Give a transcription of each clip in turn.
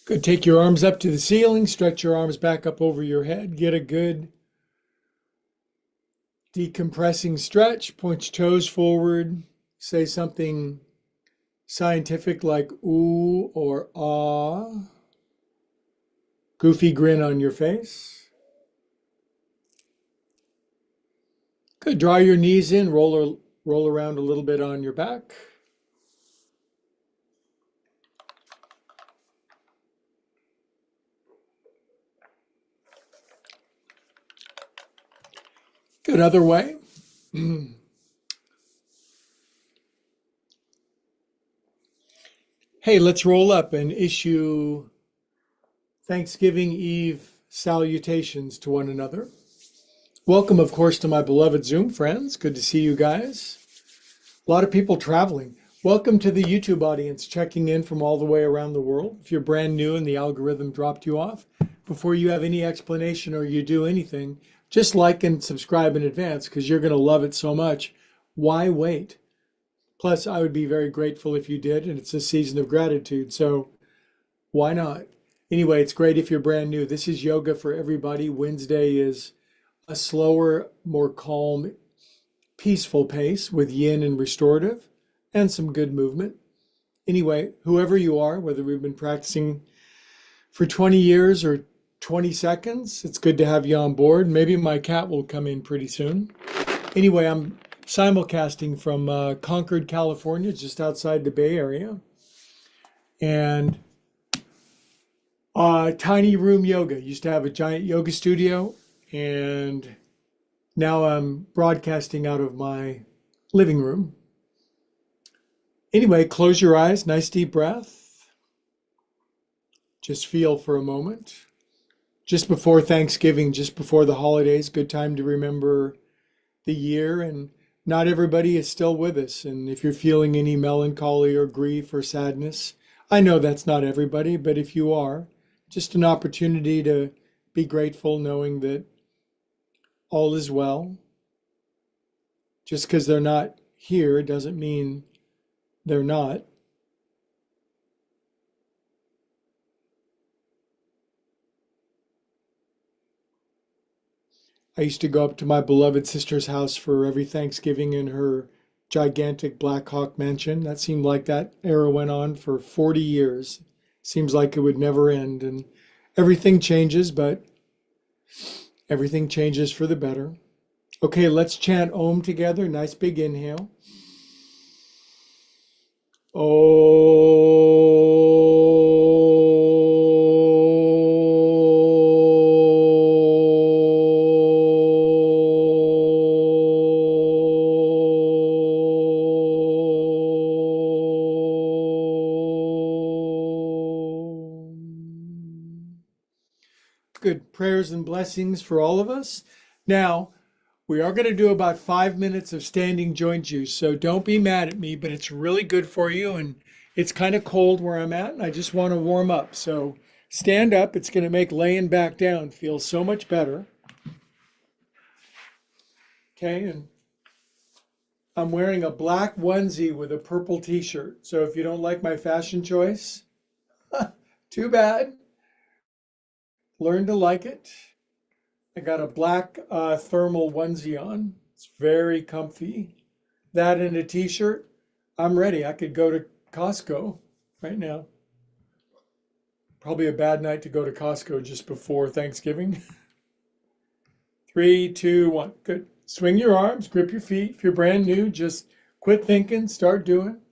Good. Take your arms up to the ceiling, stretch your arms back up over your head. Get a good decompressing stretch. Point your toes forward. Say something scientific like ooh or ah. Goofy grin on your face. Good. Draw your knees in, roll around a little bit on your back. Good. Other way. Hey, let's roll up and issue Thanksgiving Eve salutations to one another. Welcome, of course, to my beloved Zoom friends. Good to see you guys. A lot of people traveling. Welcome to the YouTube audience checking in from all the way around the world. If you're brand new and the algorithm dropped you off, before you have any explanation or you do anything, just like and subscribe in advance because you're going to love it so much. Why wait? Plus, I would be very grateful if you did, and it's a season of gratitude, so why not? Anyway, it's great if you're brand new. This is yoga for everybody. Wednesday is a slower, more calm, peaceful pace with yin and restorative and some good movement. Anyway, whoever you are, whether we've been practicing for 20 years or 20 seconds, it's good to have you on board. Maybe my cat will come in pretty soon. Anyway, I'm simulcasting from Concord, California, just outside the Bay Area. And tiny room yoga. Used to have a giant yoga studio, and now I'm broadcasting out of my living room. Anyway, close your eyes, nice deep breath. Just feel for a moment. Just before Thanksgiving, just before the holidays, good time to remember the year, and not everybody is still with us. And if you're feeling any melancholy or grief or sadness, I know that's not everybody, but if you are, just an opportunity to be grateful knowing that all is well. Just because they're not here doesn't mean they're not. I used to go up to my beloved sister's house for every Thanksgiving in her gigantic Black Hawk mansion. That seemed like that era went on for 40 years. Seems like it would never end. And everything changes, but everything changes for the better. Okay, let's chant Om together. Nice big inhale. Good prayers and blessings for all of us. Now, we are going to do about 5 minutes of standing joint juice, so don't be mad at me, but it's really good for you, and it's kind of cold where I'm at, and I just want to warm up. So stand up. It's going to make laying back down feel so much better. Okay, and I'm wearing a black onesie with a purple t-shirt. So if you don't like my fashion choice, too bad. Learn to like it. I got a black thermal onesie on. It's very comfy. That and a t-shirt. I'm ready. I could go to Costco right now. Probably a bad night to go to Costco just before Thanksgiving. 3, 2, 1. Good. Swing your arms, grip your feet. If you're brand new, just quit thinking, start doing.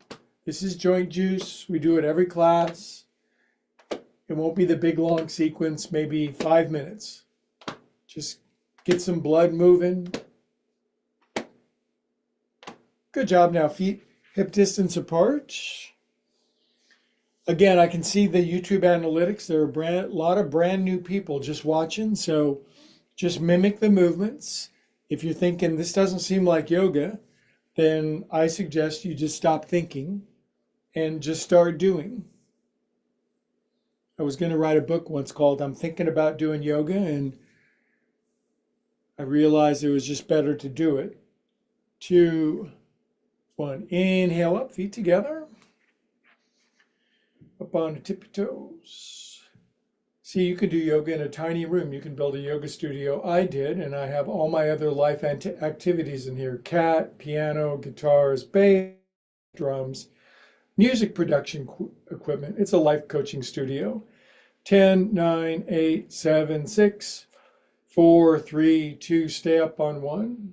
This is joint juice. We do it every class. It won't be the big long sequence, maybe 5 minutes. Just get some blood moving. Good job. Now feet hip distance apart. Again, I can see the YouTube analytics. There are a lot of brand new people just watching. So just mimic the movements. If you're thinking this doesn't seem like yoga, then I suggest you just stop thinking and just start doing. I was going to write a book once called I'm Thinking About Doing Yoga, and I realized it was just better to do it. 2, 1. Inhale up, feet together. Up on the tippy toes. See, you can do yoga in a tiny room. You can build a yoga studio. I did, and I have all my other life activities in here: cat, piano, guitars, bass, drums, music production equipment. It's a life coaching studio. 10, 9, 8, 7, 6, 4, 3, 2, stay up on 1.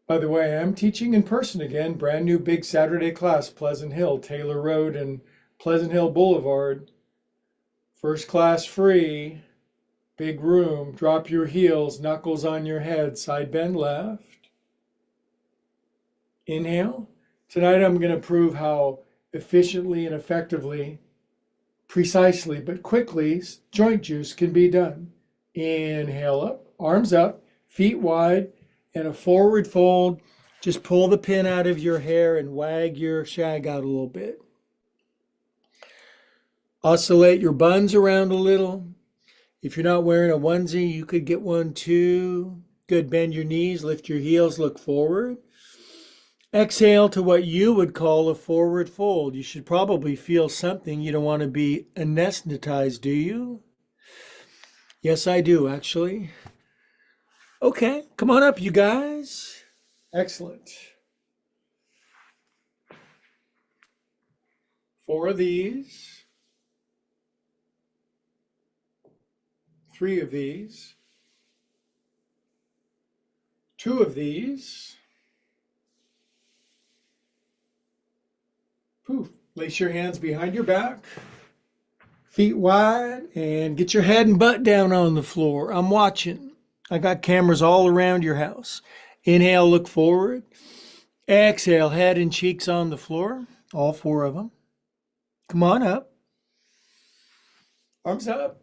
By the way, I'm teaching in person again. Brand new big Saturday class, Pleasant Hill, Taylor Road and Pleasant Hill Boulevard. First class free, big room, drop your heels, knuckles on your head, side bend left. Inhale. Tonight I'm going to prove how efficiently and effectively, precisely but quickly, joint juice can be done. Inhale up, arms up, feet wide, and a forward fold. Just pull the pin out of your hair and wag your shag out a little bit. Oscillate your buns around a little. If you're not wearing a onesie, you could get one too. Good. Bend your knees, lift your heels, look forward. Exhale to what you would call a forward fold. You should probably feel something. You don't want to be anesthetized, do you? Yes, I do, actually. Okay, come on up, you guys. Excellent. 4 of these. 3 of these. 2 of these. Poof. Lace your hands behind your back. Feet wide, and get your head and butt down on the floor. I'm watching. I got cameras all around your house. Inhale, look forward. Exhale, head and cheeks on the floor. All 4 of them. Come on up. Arms up.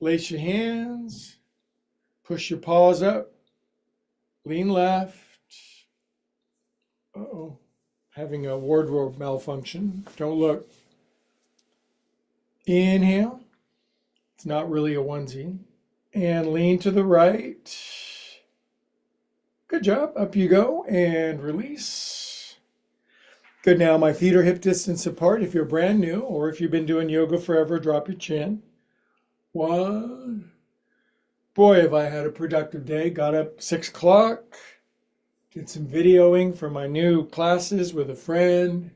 Lace your hands. Push your paws up. Lean left. Uh-oh. Having a wardrobe malfunction. Don't look. Inhale. It's not really a onesie. And lean to the right. Good job. Up you go and release. Good. Now my feet are hip distance apart. If you're brand new or if you've been doing yoga forever, drop your chin. 1. Boy, have I had a productive day. Got up 6 o'clock. Did some videoing for my new classes with a friend.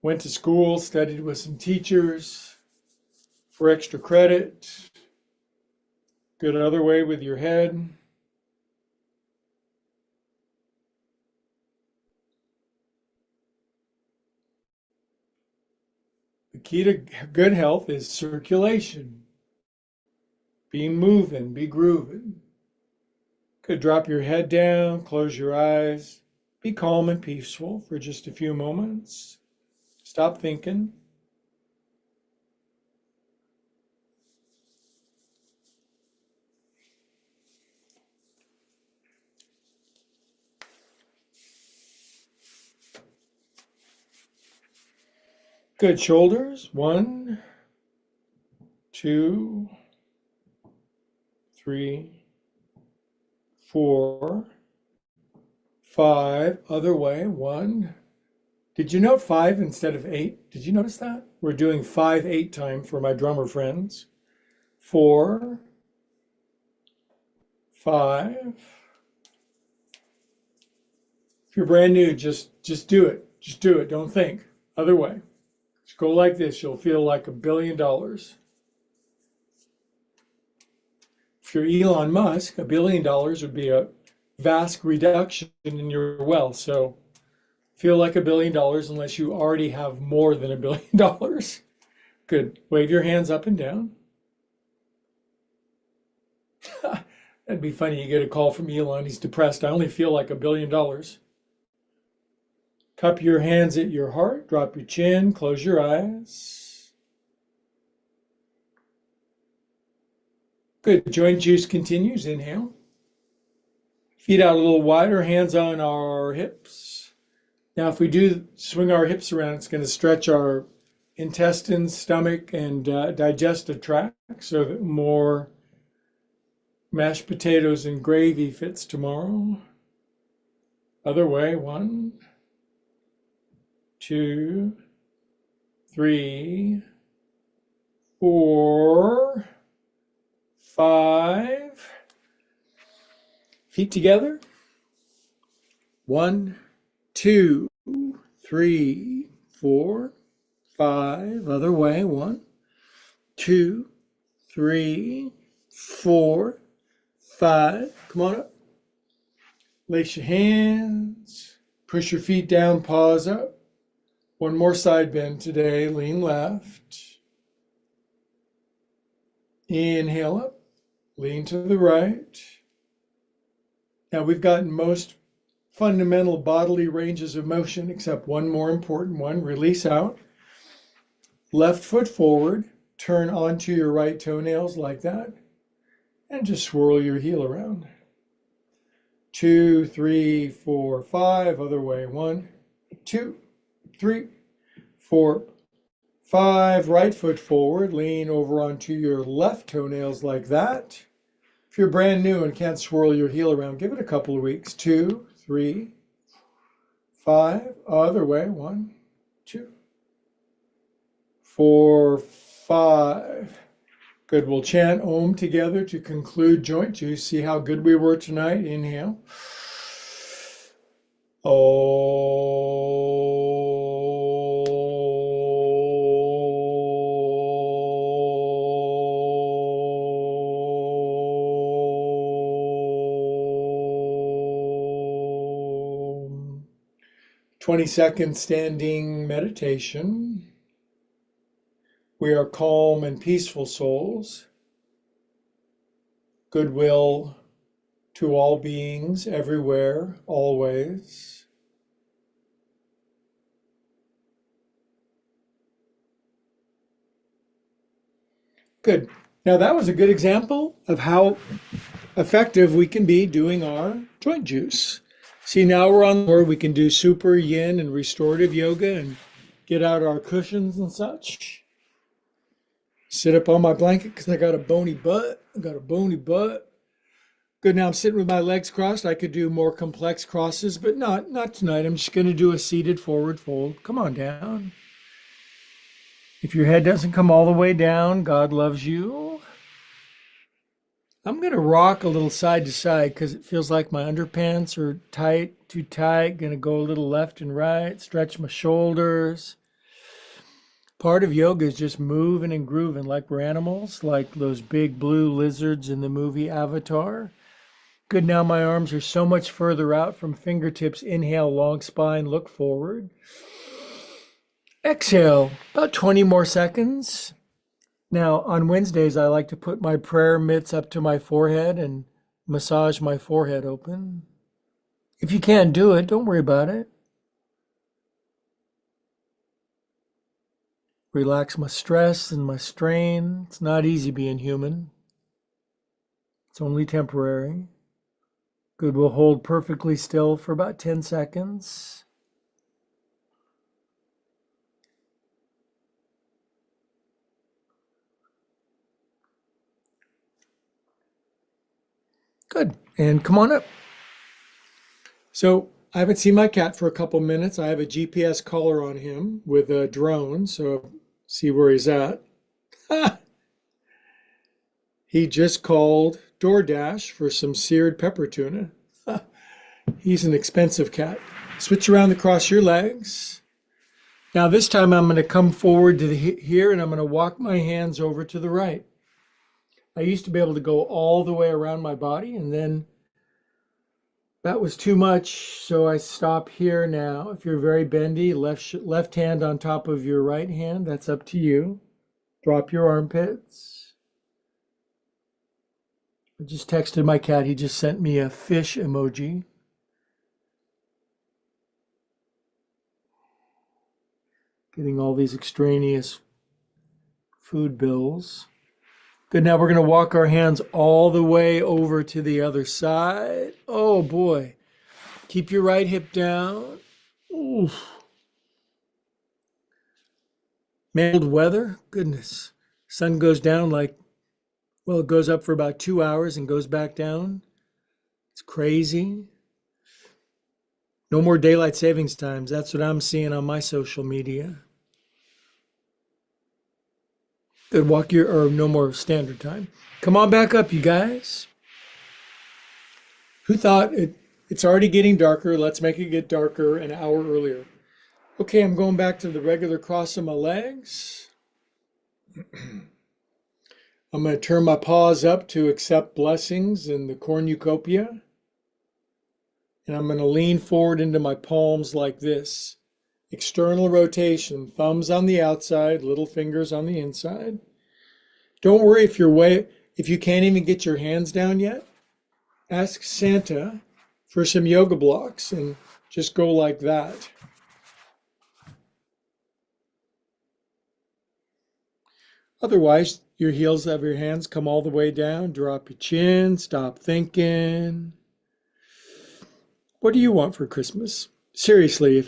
Went to school, studied with some teachers for extra credit. Good other way with your head. The key to good health is circulation. Be moving, be grooving. Good. Drop your head down, close your eyes. Be calm and peaceful for just a few moments. Stop thinking. Good. Shoulders. 1, 2, 3, 4, 5. Other way. 1. Did you note 5 instead of 8? Did you notice that? We're doing 5-8 time for my drummer friends. 4, 5. If you're brand new, just do it. Just do it. Don't think. Other way. Just go like this. You'll feel like $1 billion. If you're Elon Musk, $1 billion would be a vast reduction in your wealth. So feel like $1 billion unless you already have more than $1 billion. Good. Wave your hands up and down. That'd be funny. You get a call from Elon. He's depressed. I only feel like $1 billion. Cup your hands at your heart. Drop your chin. Close your eyes. Good. Joint juice continues. Inhale. Feet out a little wider. Hands on our hips. Now, if we do swing our hips around, it's going to stretch our intestines, stomach, and digestive tract so that more mashed potatoes and gravy fits tomorrow. Other way. 1, 2, 3, 4, 5. Feet together. 1, 2, 3, 4, 5. Other way. 1, 2, 3, 4, 5. Come on up. Lace your hands. Push your feet down. Pause up. One more side bend today. Lean left. Inhale up. Lean to the right. Now we've gotten most fundamental bodily ranges of motion, except one more important one. Release out. Left foot forward. Turn onto your right toenails like that. And just swirl your heel around. 2, 3, 4, 5. Other way. 1, 2, 3, 4, 5. Right foot forward. Lean over onto your left toenails like that. If you're brand new and can't swirl your heel around, give it a couple of weeks. 2, 3, 5. Other way. 1, 2, 4, 5. Good. We'll chant Om together to conclude joint juice. See how good we were tonight. Inhale. Om. 20-second standing meditation. We are calm and peaceful souls. Goodwill to all beings, everywhere, always. Good. Now that was a good example of how effective we can be doing our joint juice. See, now we're on where we can do super yin and restorative yoga and get out our cushions and such. Sit up on my blanket because I got a bony butt. Good, now I'm sitting with my legs crossed. I could do more complex crosses, but not tonight. I'm just going to do a seated forward fold. Come on down. If your head doesn't come all the way down, God loves you. I'm going to rock a little side to side because it feels like my underpants are tight, too tight. Going to go a little left and right, stretch my shoulders. Part of yoga is just moving and grooving like we're animals, like those big blue lizards in the movie Avatar. Good, now my arms are so much further out from fingertips. Inhale, long spine, look forward. Exhale, about 20 more seconds. Now, on Wednesdays, I like to put my prayer mitts up to my forehead and massage my forehead open. If you can't do it, don't worry about it. Relax my stress and my strain. It's not easy being human. It's only temporary. Good, we'll hold perfectly still for about 10 seconds. Good, and come on up. So I haven't seen my cat for a couple minutes. I have a GPS collar on him with a drone, so see where he's at. He just called DoorDash for some seared pepper tuna. He's an expensive cat. Switch around across your legs. Now this time I'm going to come forward to here and I'm going to walk my hands over to the right. I used to be able to go all the way around my body, and then that was too much, so I stop here now. If you're very bendy, left hand on top of your right hand, that's up to you. Drop your armpits. I just texted my cat. He just sent me a fish emoji. Getting all these extraneous food bills. Good, now we're going to walk our hands all the way over to the other side. Oh boy. Keep your right hip down. Oof. Cold weather, goodness. Sun goes down like, well, it goes up for about 2 hours and goes back down. It's crazy. No more daylight savings times. That's what I'm seeing on my social media. Good, walk your, or no more standard time. Come on back up, you guys. Who thought it's already getting darker? Let's make it get darker an hour earlier. Okay, I'm going back to the regular cross of my legs. I'm going to turn my paws up to accept blessings in the cornucopia. And I'm going to lean forward into my palms like this. External rotation, thumbs on the outside, little fingers on the inside. Don't worry if you can't even get your hands down yet. Ask Santa for some yoga blocks and just go like that. Otherwise, your heels of your hands come all the way down. Drop your chin, stop thinking. What do you want for Christmas? Seriously,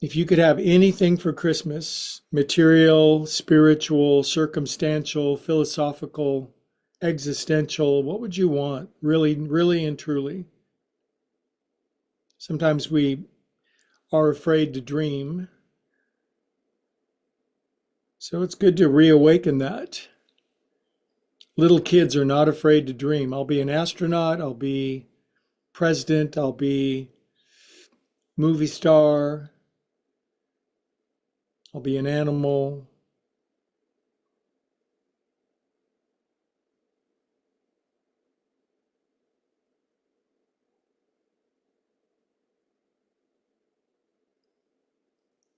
if you could have anything for Christmas, material, spiritual, circumstantial, philosophical, existential, what would you want? Really, really and truly. Sometimes we are afraid to dream. So it's good to reawaken that. Little kids are not afraid to dream. I'll be an astronaut, I'll be president, I'll be movie star, I'll be an animal.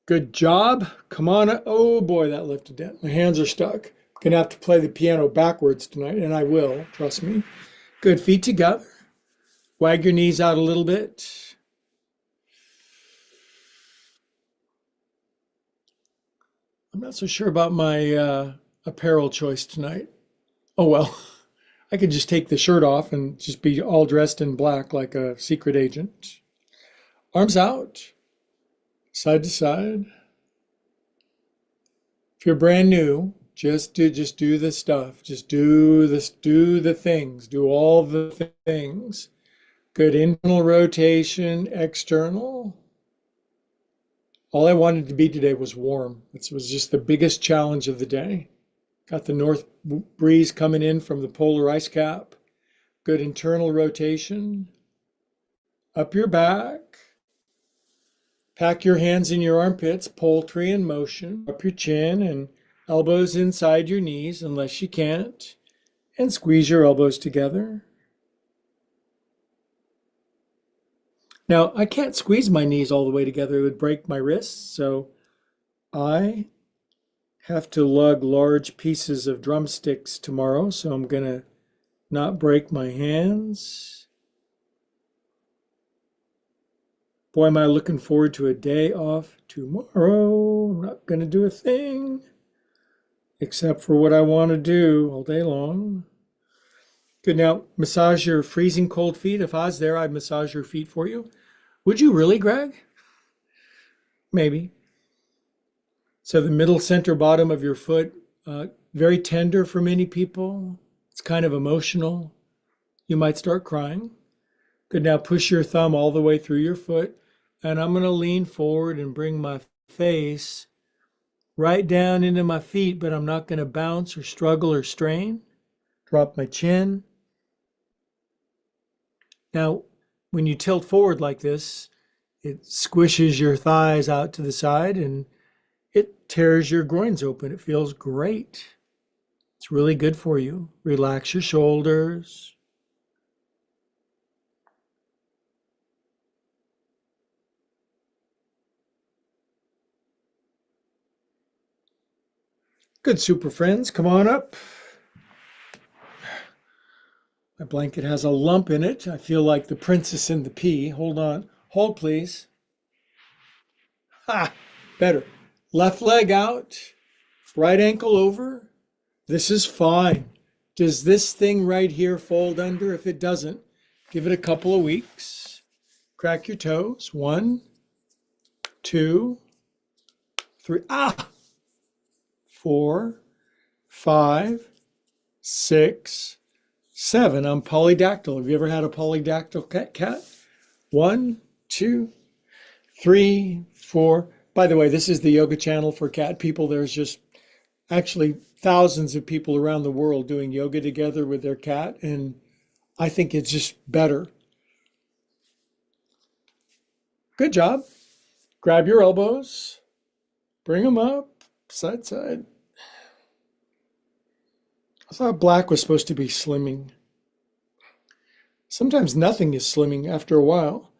Good job. Come on. Oh boy, that left a dent. My hands are stuck. Gonna have to play the piano backwards tonight, and I will, trust me. Good, feet together. Wag your knees out a little bit. I'm not so sure about my apparel choice tonight. Oh well, I could just take the shirt off and just be all dressed in black like a secret agent. Arms out. Side to side. If you're brand new, just do the stuff. Just do this, do the things, do all the things. Good internal rotation, external. All I wanted to be today was warm. This was just the biggest challenge of the day. Got the north breeze coming in from the polar ice cap. Good internal rotation. Up your back. Pack your hands in your armpits, poultry in motion. Up your chin and elbows inside your knees unless you can't. And squeeze your elbows together. Now, I can't squeeze my knees all the way together. It would break my wrists. So I have to lug large pieces of drumsticks tomorrow. So I'm going to not break my hands. Boy, am I looking forward to a day off tomorrow. I'm not going to do a thing except for what I want to do all day long. Good, now massage your freezing cold feet. If I was there, I'd massage your feet for you. Would you really, Greg? Maybe. So the middle center bottom of your foot, very tender for many people. It's kind of emotional. You might start crying. Good, now push your thumb all the way through your foot. And I'm going to lean forward and bring my face right down into my feet, but I'm not going to bounce or struggle or strain. Drop my chin. Now, when you tilt forward like this, it squishes your thighs out to the side and it tears your groins open. It feels great. It's really good for you. Relax your shoulders. Good, super friends, come on up. My blanket has a lump in it. I feel like the princess and the pea. Hold on. Hold, please. Ha! Better. Left leg out. Right ankle over. This is fine. Does this thing right here fold under? If it doesn't, give it a couple of weeks. Crack your toes. 1, 2, 3. 4, 5, 6, 7. I'm polydactyl. Have you ever had a polydactyl cat? 1, 2, 3, 4. By the way, this is the yoga channel for cat people. There's just actually thousands of people around the world doing yoga together with their cat, and I think it's just better. Good job. Grab your elbows, bring them up, side, side. I thought black was supposed to be slimming. Sometimes nothing is slimming after a while.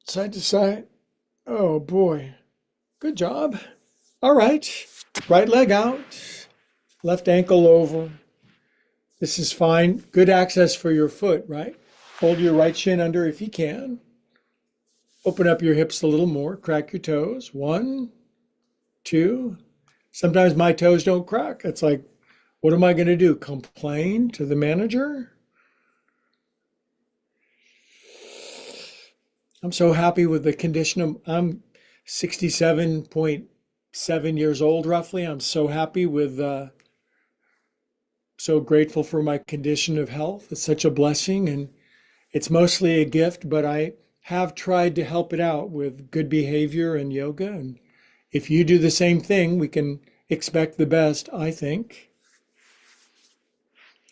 Side to side. Oh boy. Good job. All right. Right leg out, left ankle over. This is fine. Good access for your foot, right? Hold your right shin under if you can. Open up your hips a little more. Crack your toes. 1, 2. Sometimes my toes don't crack. It's like, what am I going to do? Complain to the manager? I'm so happy with the condition. I'm 67.7 years old, roughly. I'm so happy with, so grateful for my condition of health. It's such a blessing, and it's mostly a gift, but I have tried to help it out with good behavior and yoga. And if you do the same thing, we can expect the best, I think.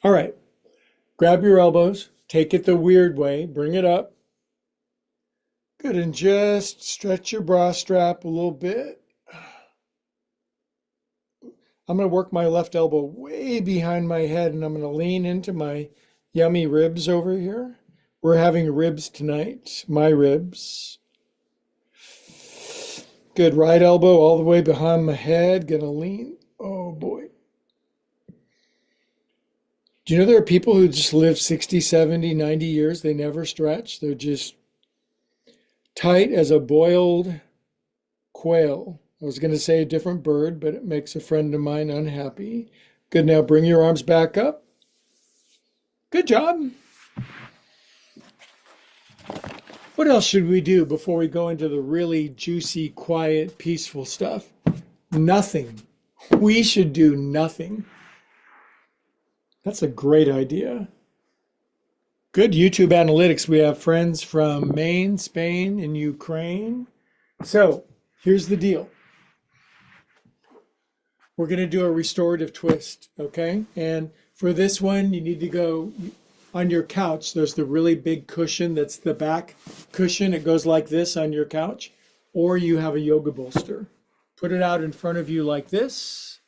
All right, grab your elbows, take it the weird way, bring it up. Good, and just stretch your bra strap a little bit. I'm going to work my left elbow way behind my head, and I'm going to lean into my yummy ribs over here. We're having ribs tonight, my ribs. Good, right elbow all the way behind my head, going to lean. Oh boy. Do you know there are people who just live 60, 70, 90 years? They never stretch. They're just tight as a boiled quail. I was going to say a different bird, but it makes a friend of mine unhappy. Good, now bring your arms back up. Good job. What else should we do before we go into the really juicy, quiet, peaceful stuff? Nothing. We should do nothing. That's a great idea. Good YouTube analytics. We have friends from Maine, Spain, and Ukraine. So here's the deal. We're going to do a restorative twist, okay? And for this one, you need to go on your couch. There's the really big cushion that's the back cushion. It goes like this on your couch, or you have a yoga bolster. Put it out in front of you like this.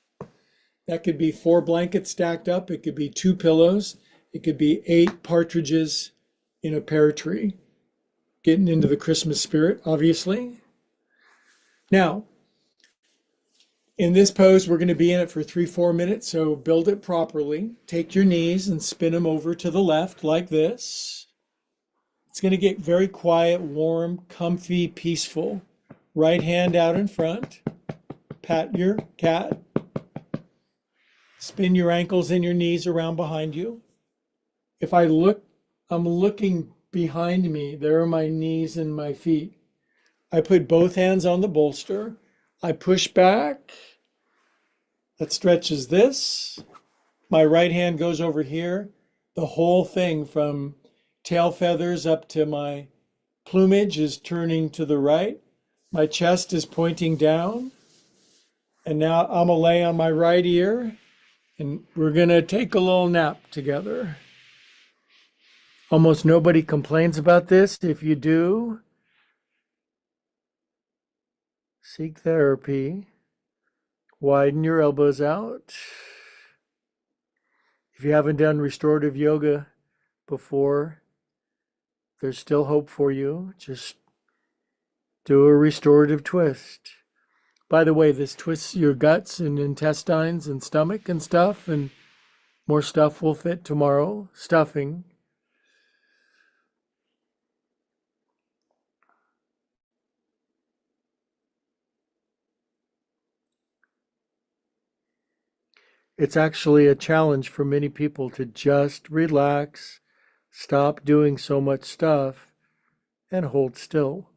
That could be 4 blankets stacked up. It could be 2 pillows. It could be 8 partridges in a pear tree. Getting into the Christmas spirit, obviously. Now, in this pose, we're going to be in it for 3-4 minutes, so build it properly. Take your knees and spin them over to the left like this. It's going to get very quiet, warm, comfy, peaceful. Right hand out in front. Pat your cat. Spin your ankles and your knees around behind you. If I look, I'm looking behind me. There are my knees and my feet. I put both hands on the bolster. I push back. That stretches this. My right hand goes over here. The whole thing from tail feathers up to my plumage is turning to the right. My chest is pointing down. And now I'm gonna lay on my right ear, and we're gonna take a little nap together. Almost nobody complains about this. If you do, seek therapy. Widen your elbows out. If you haven't done restorative yoga before, there's still hope for you. Just do a restorative twist. By the way, this twists your guts and intestines and stomach and stuff, and more stuff will fit tomorrow. Stuffing. It's actually a challenge for many people to just relax, stop doing so much stuff, and hold still.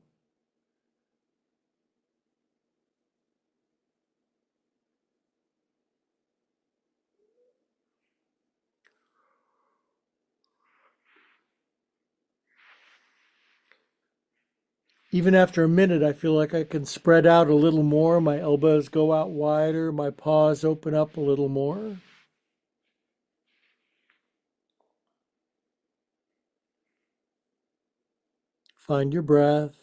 Even after a minute, I feel like I can spread out a little more. My elbows go out wider, my paws open up a little more. Find your breath.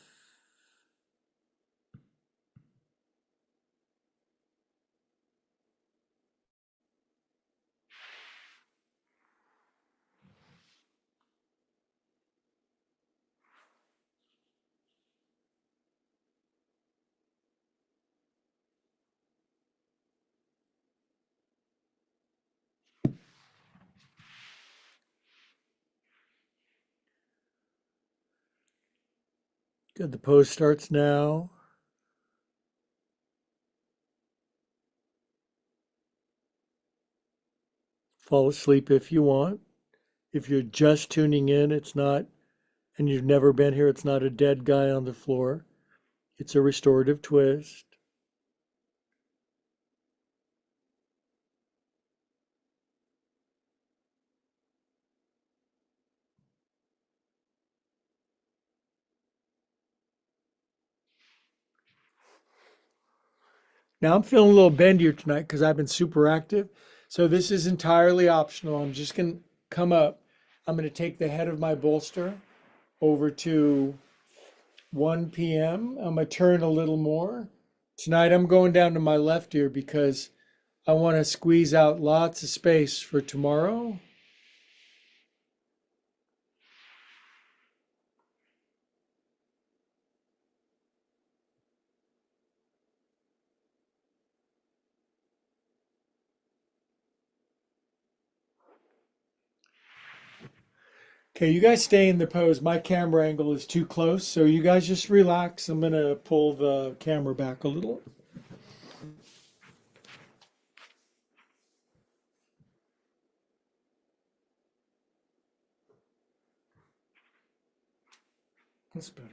Good, the pose starts now. Fall asleep if you want. If you're just tuning in, it's not, and you've never been here, it's not a dead guy on the floor. It's a restorative twist. Now I'm feeling a little bendier tonight because I've been super active. So this is entirely optional. I'm just going to come up. I'm going to take the head of my bolster over to 1 p.m. I'm going to turn a little more. Tonight I'm going down to my left ear because I want to squeeze out lots of space for tomorrow. Okay, you guys stay in the pose. My camera angle is too close, so you guys just relax. I'm going to pull the camera back a little. That's better.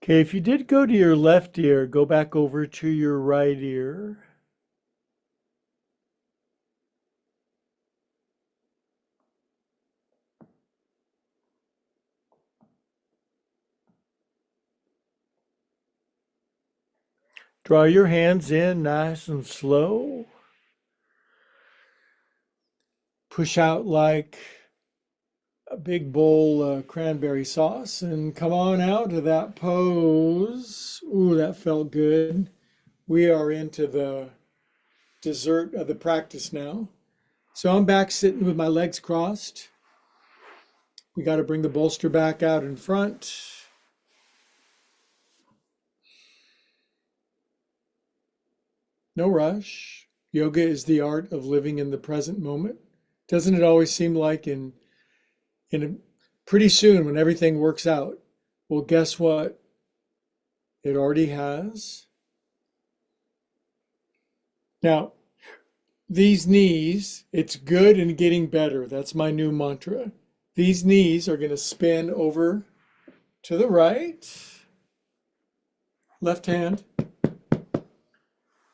Okay, if you did go to your left ear, go back over to your right ear. Draw your hands in nice and slow. Push out like a big bowl of cranberry sauce and come on out of that pose. Ooh, that felt good. We are into the dessert of the practice now. So I'm back sitting with my legs crossed. We got to bring the bolster back out in front. No rush. Yoga is the art of living in the present moment. Doesn't it always seem like pretty soon when everything works out? Well, guess what? It already has. Now, these knees, it's good and getting better. That's my new mantra. These knees are going to spin over to the right. Left hand.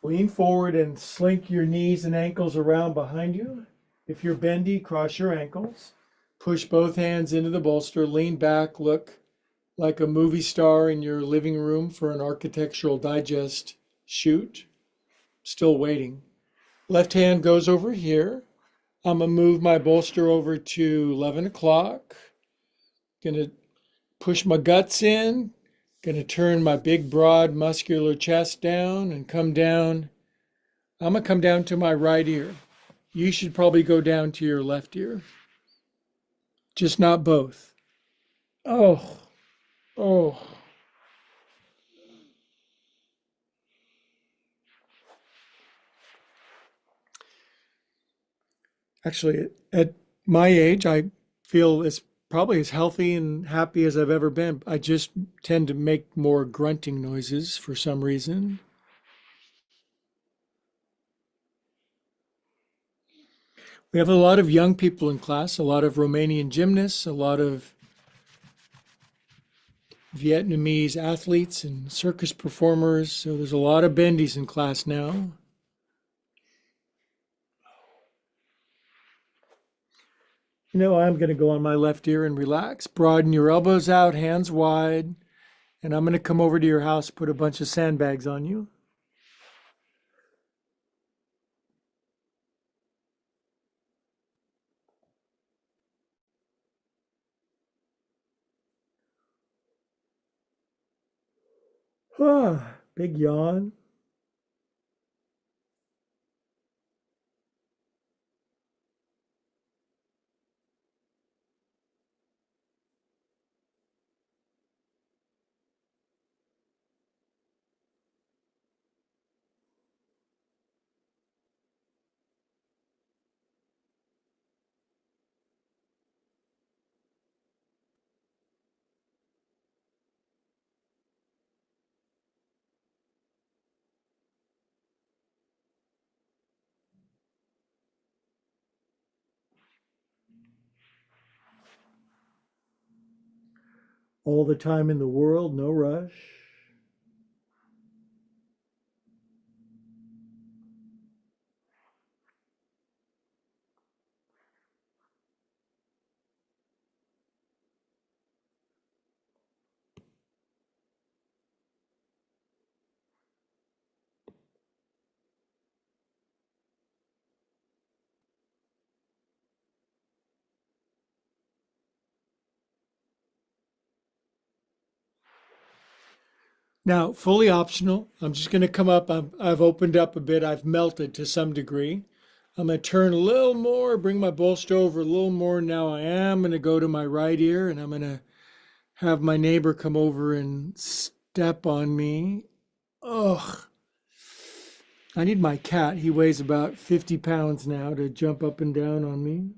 Lean forward and slink your knees and ankles around behind you. If you're bendy, cross your ankles. Push both hands into the bolster. Lean back. Look like a movie star in your living room for an Architectural Digest shoot. Still waiting. Left hand goes over here. I'm going to move my bolster over to 11 o'clock. Going to push my guts in. Going to turn my big, broad, muscular chest down and come down. I'm going to come down to my right ear. You should probably go down to your left ear, just not both. Oh, oh. Actually, at my age, I feel as probably as healthy and happy as I've ever been. I just tend to make more grunting noises for some reason. We have a lot of young people in class, a lot of Romanian gymnasts, a lot of Vietnamese athletes and circus performers. So there's a lot of bendies in class now. I'm going to go on my left ear and relax. Broaden your elbows out, hands wide. And I'm going to come over to your house, put a bunch of sandbags on you. Ah, big yawn. All the time in the world, no rush. Now, fully optional. I'm just going to come up. I've opened up a bit. I've melted to some degree. I'm going to turn a little more, bring my bolster over a little more. Now I am going to go to my right ear and I'm going to have my neighbor come over and step on me. Ugh. I need my cat. He weighs about 50 pounds now to jump up and down on me.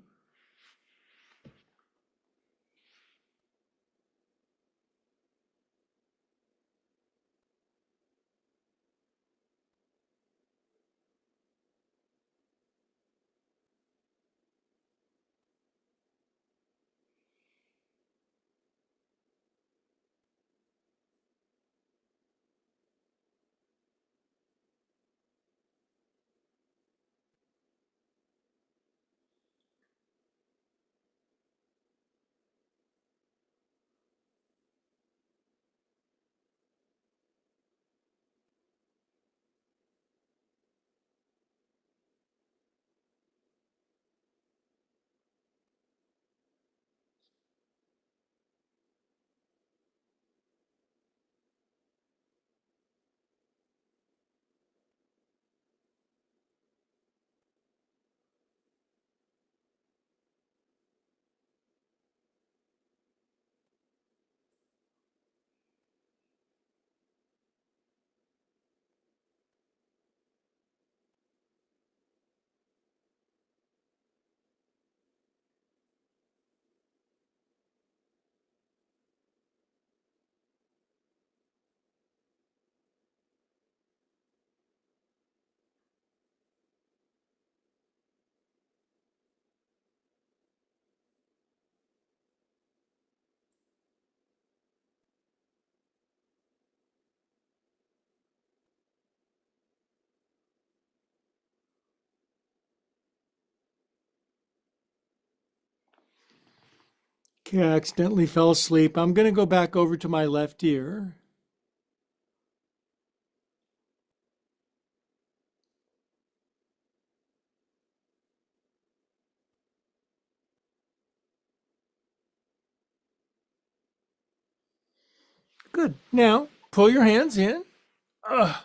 Okay, I accidentally fell asleep. I'm going to go back over to my left ear. Good. Now, pull your hands in. Ugh.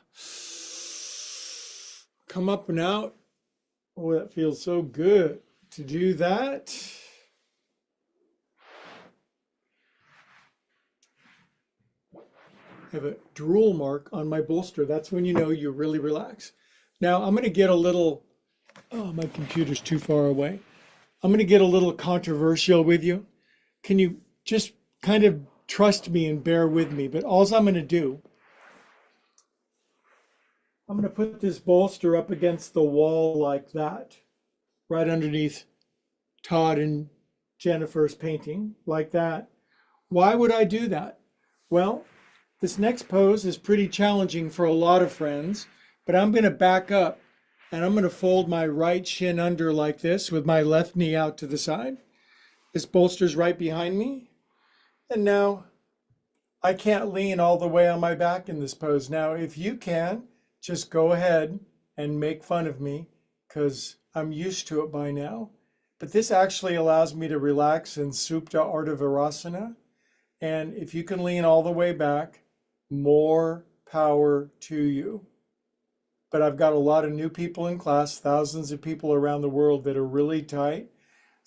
Come up and out. Oh, that feels so good to do that. I have a drool mark on my bolster. That's when you know you really relax. Now, I'm going to get a little, oh, my computer's too far away. I'm going to get a little controversial with you. Can you just kind of trust me and bear with me? But all I'm going to do, I'm going to put this bolster up against the wall like that, right underneath Todd and Jennifer's painting, like that. Why would I do that? Well, this next pose is pretty challenging for a lot of friends, but I'm going to back up and I'm going to fold my right shin under like this with my left knee out to the side. This bolster's right behind me. And now I can't lean all the way on my back in this pose. Now, if you can, just go ahead and make fun of me because I'm used to it by now. But this actually allows me to relax in Supta Ardha Virasana. And if you can lean all the way back, more power to you. But I've got a lot of new people in class, thousands of people around the world that are really tight,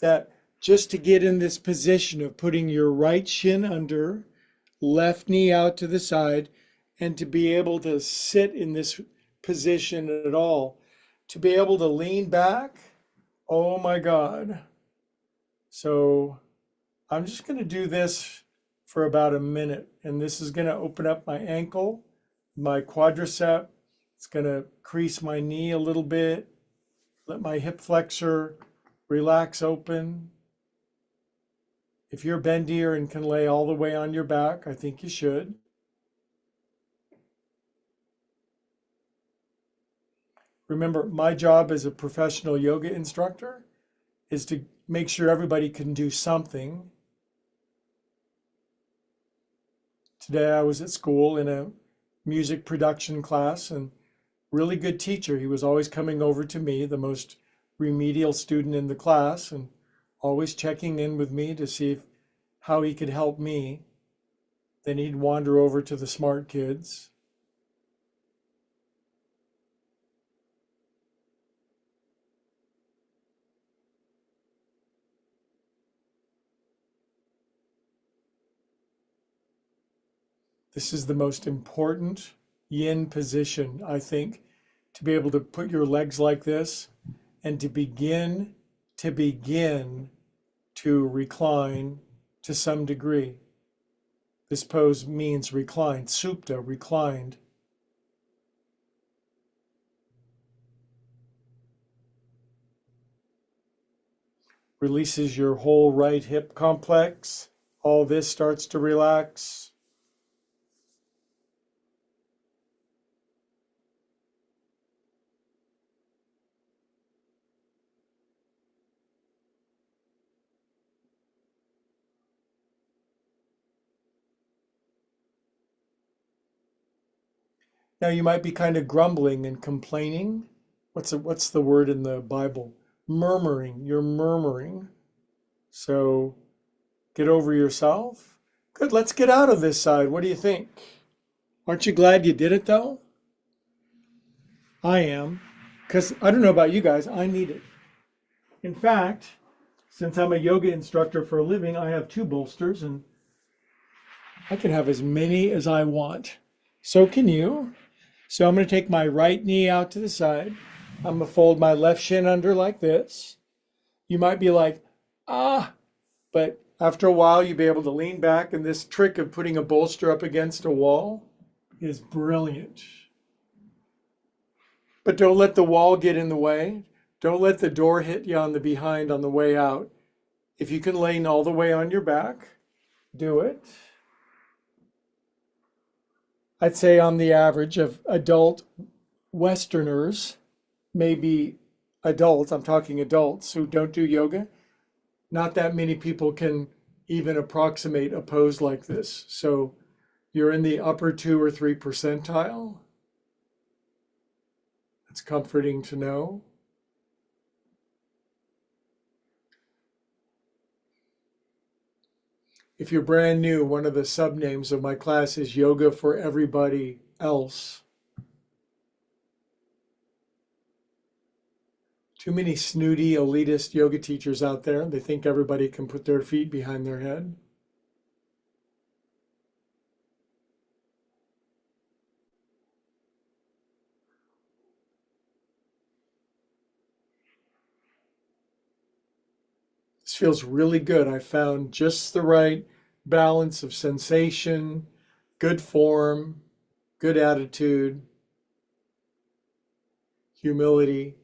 that just to get in this position of putting your right shin under, left knee out to the side, and to be able to sit in this position at all, to be able to lean back, oh my God. So I'm just going to do this for about a minute, and this is going to open up my ankle, my quadricep. It's going to crease my knee a little bit, let my hip flexor relax open. If you're bendier and can lay all the way on your back, I think you should. Remember, my job as a professional yoga instructor is to make sure everybody can do something. Today I was at school in a music production class, and really good teacher. He was always coming over to me, the most remedial student in the class, and always checking in with me to see how he could help me. Then he'd wander over to the smart kids. This is the most important yin position, I think, to be able to put your legs like this and to begin to recline to some degree. This pose means reclined, supta, reclined. Releases your whole right hip complex. All this starts to relax. Now you might be kind of grumbling and complaining. What's the word in the Bible? Murmuring. You're murmuring. So get over yourself. Good, let's get out of this side. What do you think? Aren't you glad you did it though? I am, because I don't know about you guys, I need it. In fact, since I'm a yoga instructor for a living, I have 2 bolsters and I can have as many as I want. So can you. So I'm going to take my right knee out to the side. I'm going to fold my left shin under like this. You might be like, but after a while you'll be able to lean back, and this trick of putting a bolster up against a wall is brilliant. But don't let the wall get in the way. Don't let the door hit you on the behind on the way out. If you can lean all the way on your back, do it. I'd say on the average of adult Westerners, maybe adults, I'm talking adults who don't do yoga, not that many people can even approximate a pose like this. So you're in the upper 2 or 3 percentile. It's comforting to know. If you're brand new, one of the subnames of my class is Yoga for Everybody Else. Too many snooty, elitist yoga teachers out there. They think everybody can put their feet behind their head. This feels really good. I found just the right balance of sensation, good form, good attitude, humility.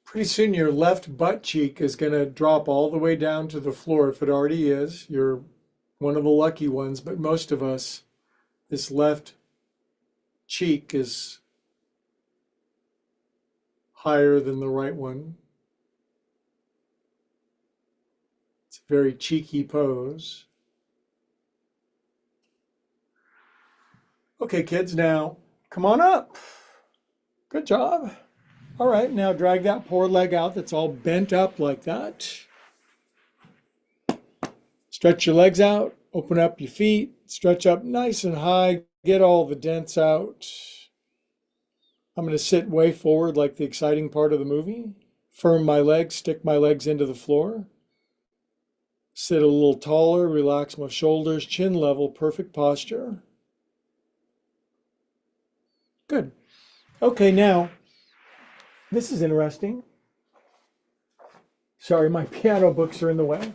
Pretty soon your left butt cheek is going to drop all the way down to the floor. If it already is, you're one of the lucky ones, but most of us, this left cheek is higher than the right one. It's a very cheeky pose. Okay, kids, now come on up. Good job. All right, now drag that poor leg out that's all bent up like that. Stretch your legs out, open up your feet, stretch up nice and high, get all the dents out. I'm going to sit way forward like the exciting part of the movie. Firm my legs, stick my legs into the floor. Sit a little taller, relax my shoulders, chin level, perfect posture. Good. Okay, now, this is interesting. Sorry, my piano books are in the way.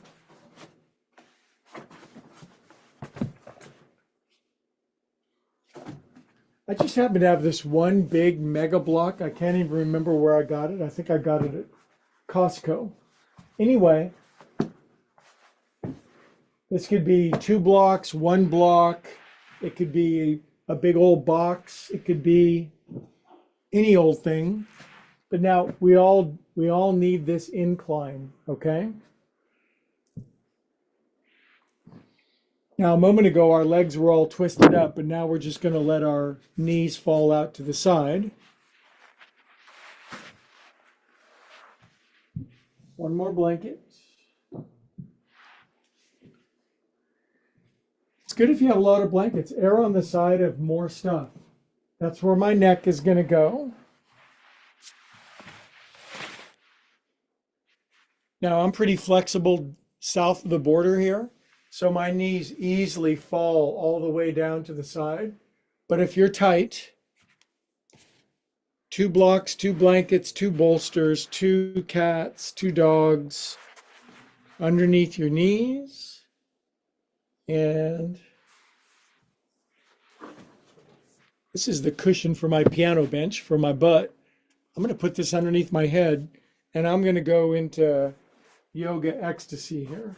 I just happen to have this one big mega block. I can't even remember where I got it. I think I got it at Costco. Anyway, this could be 2 blocks, 1 block. It could be a big old box. It could be any old thing. But now we all need this incline, okay? Now, a moment ago, our legs were all twisted up, and now we're just going to let our knees fall out to the side. One more blanket. It's good if you have a lot of blankets. Err on the side of more stuff. That's where my neck is going to go. Now, I'm pretty flexible south of the border here, so my knees easily fall all the way down to the side. But if you're tight, 2 blocks, 2 blankets, 2 bolsters, 2 cats, 2 dogs underneath your knees. And this is the cushion for my piano bench for my butt. I'm going to put this underneath my head, and I'm going to go into yoga ecstasy here.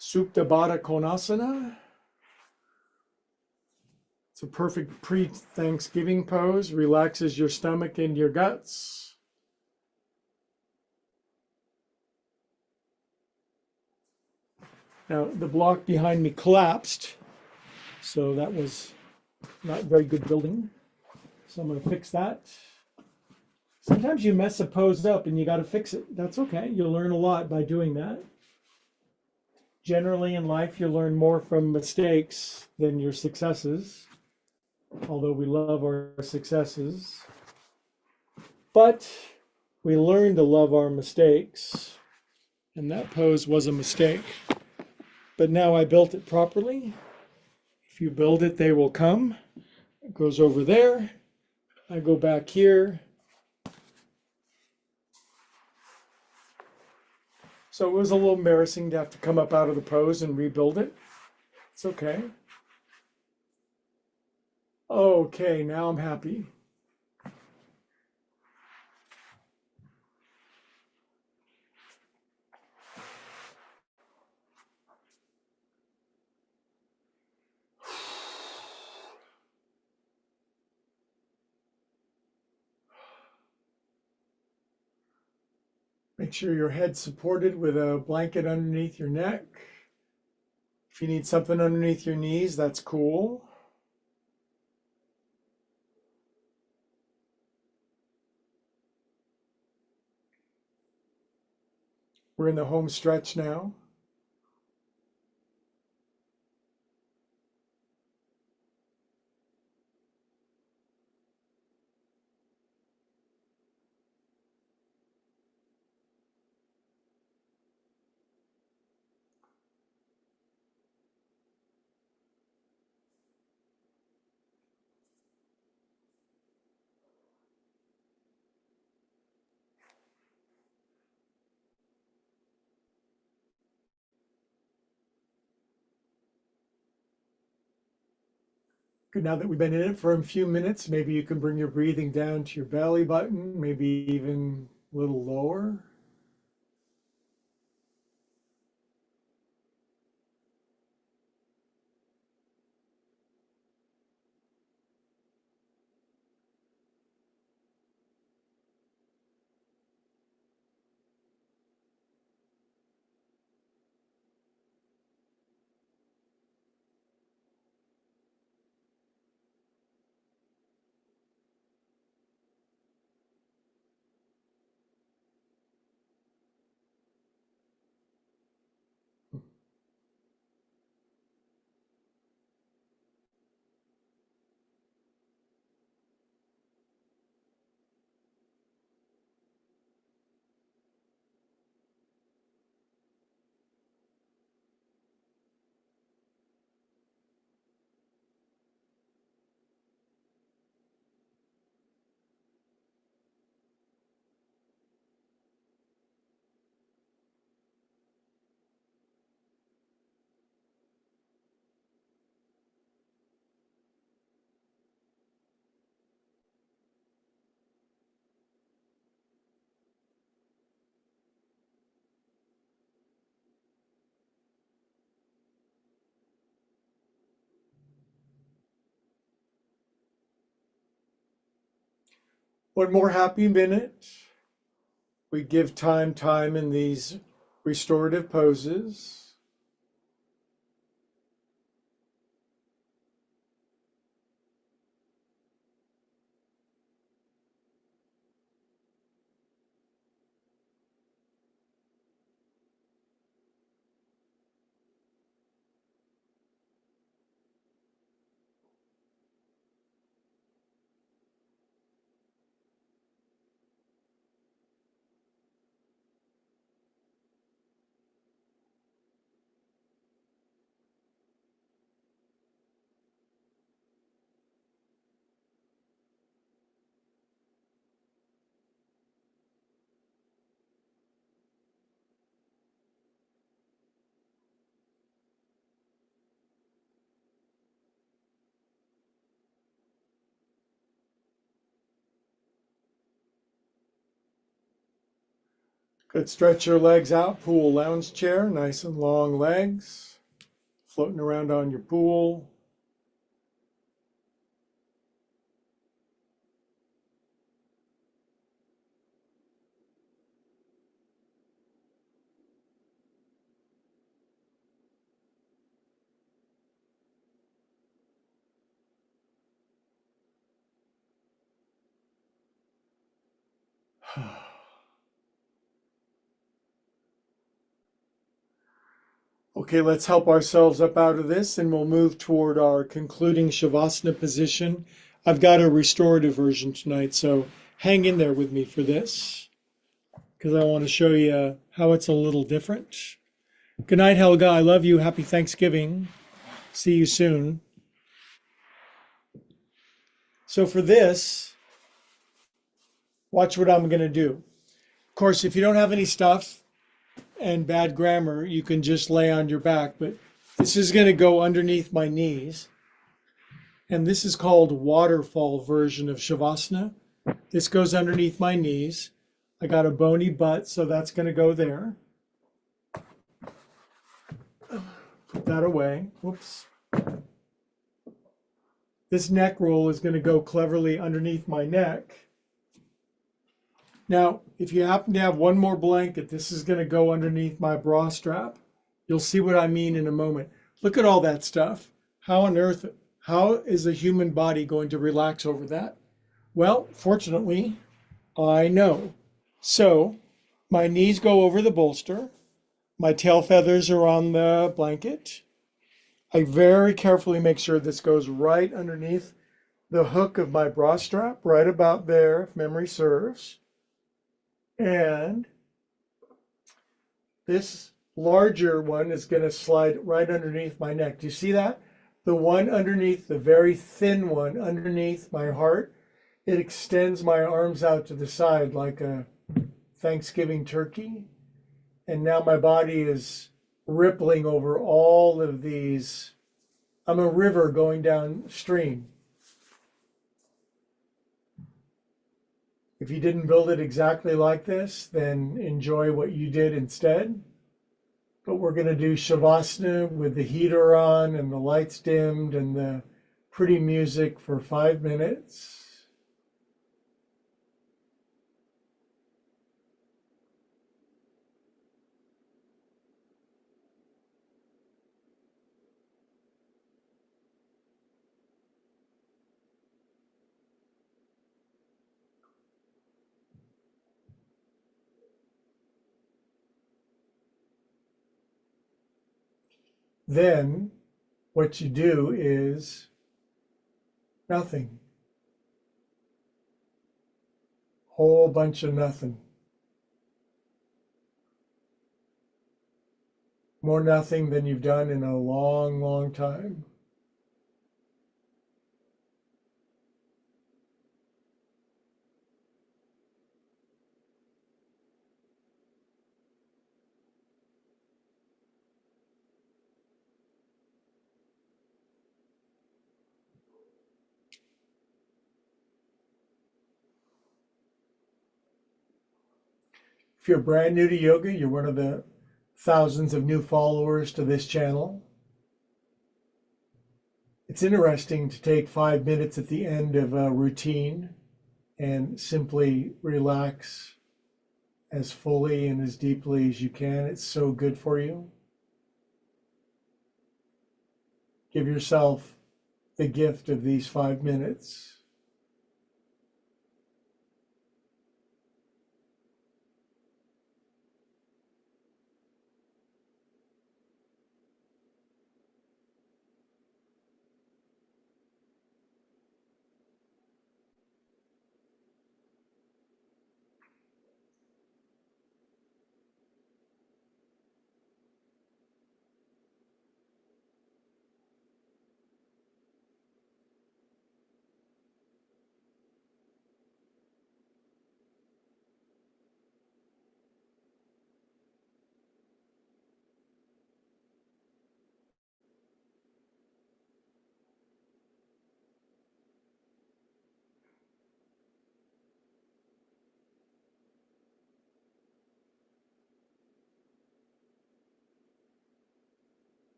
Supta Baddha Konasana. It's a perfect pre-Thanksgiving pose. Relaxes your stomach and your guts. Now, the block behind me collapsed, so that was not very good building. So I'm going to fix that. Sometimes you mess a pose up and you got to fix it. That's okay. You'll learn a lot by doing that. Generally in life, you learn more from mistakes than your successes, although we love our successes. But we learn to love our mistakes, and that pose was a mistake. But now I built it properly. If you build it, they will come. It goes over there. I go back here. So it was a little embarrassing to have to come up out of the pose and rebuild it. It's okay. Okay, now I'm happy. Make sure your head's supported with a blanket underneath your neck. If you need something underneath your knees, that's cool. We're in the home stretch now. Good, now that we've been in it for a few minutes, maybe you can bring your breathing down to your belly button, maybe even a little lower. One more happy minute. We give time in these restorative poses. Good, stretch your legs out, pool lounge chair, nice and long legs, floating around on your pool. Okay, let's help ourselves up out of this and we'll move toward our concluding Shavasana position. I've got a restorative version tonight, so hang in there with me for this because I want to show you how it's a little different. Good night, Helga. I love you. Happy Thanksgiving. See you soon. So for this, watch what I'm going to do. Of course, if you don't have any stuff, and bad grammar, you can just lay on your back, but this is going to go underneath my knees. And this is called waterfall version of Shavasana. This goes underneath my knees. I got a bony butt, so that's going to go there. Put that away. Whoops. This neck roll is going to go cleverly underneath my neck. Now, if you happen to have one more blanket, this is going to go underneath my bra strap. You'll see what I mean in a moment. Look at all that stuff. How on earth, how is a human body going to relax over that? Well, fortunately, I know. So my knees go over the bolster. My tail feathers are on the blanket. I very carefully make sure this goes right underneath the hook of my bra strap, right about there, if memory serves. And this larger one is going to slide right underneath my neck. Do you see that? The one underneath, the very thin one underneath my heart, it extends my arms out to the side like a Thanksgiving turkey. And now my body is rippling over all of these. I'm a river going downstream. If you didn't build it exactly like this, then enjoy what you did instead. But we're going to do Shavasana with the heater on and the lights dimmed and the pretty music for 5 minutes. Then what you do is nothing. Whole bunch of nothing. More nothing than you've done in a long, long time. If you're brand new to yoga, you're one of the thousands of new followers to this channel. It's interesting to take 5 minutes at the end of a routine and simply relax as fully and as deeply as you can. It's so good for you. Give yourself the gift of these 5 minutes.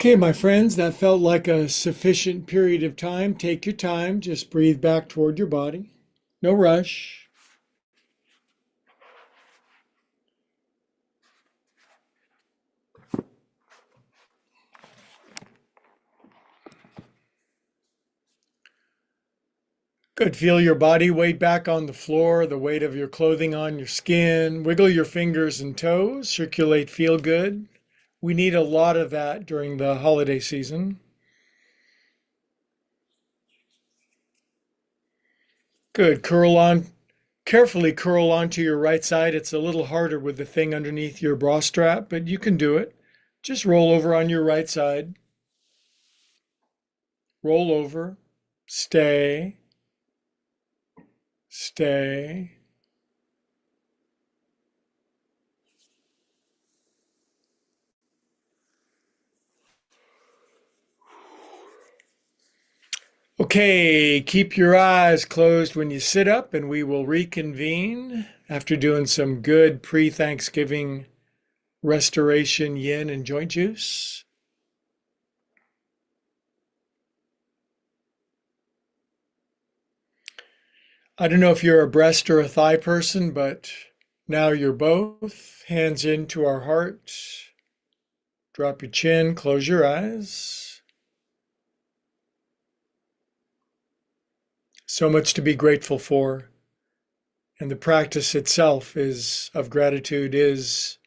Okay, my friends, that felt like a sufficient period of time. Take your time, just breathe back toward your body. No rush. Good. Feel your body weight back on the floor, the weight of your clothing on your skin. Wiggle your fingers and toes. Circulate, feel good. We need a lot of that during the holiday season. Good. Carefully curl onto your right side. It's a little harder with the thing underneath your bra strap, but you can do it. Just roll over on your right side. Roll over. Stay. Stay. Okay, keep your eyes closed when you sit up, and we will reconvene after doing some good pre-Thanksgiving restoration yin and joint juice. I don't know if you're a breast or a thigh person, but now you're both. Hands into our heart. Drop your chin, close your eyes. So much to be grateful for. And the practice itself of gratitude is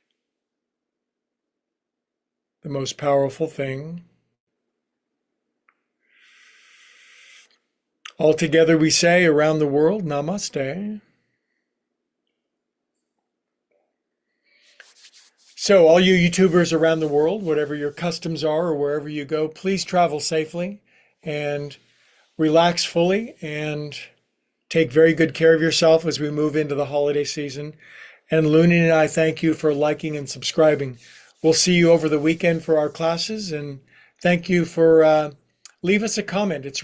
the most powerful thing. All together we say around the world, Namaste. So all you YouTubers around the world, whatever your customs are or wherever you go, please travel safely and relax fully and take very good care of yourself as we move into the holiday season. And Looney and I thank you for liking and subscribing. We'll see you over the weekend for our classes, and thank you for leave us a comment. It's really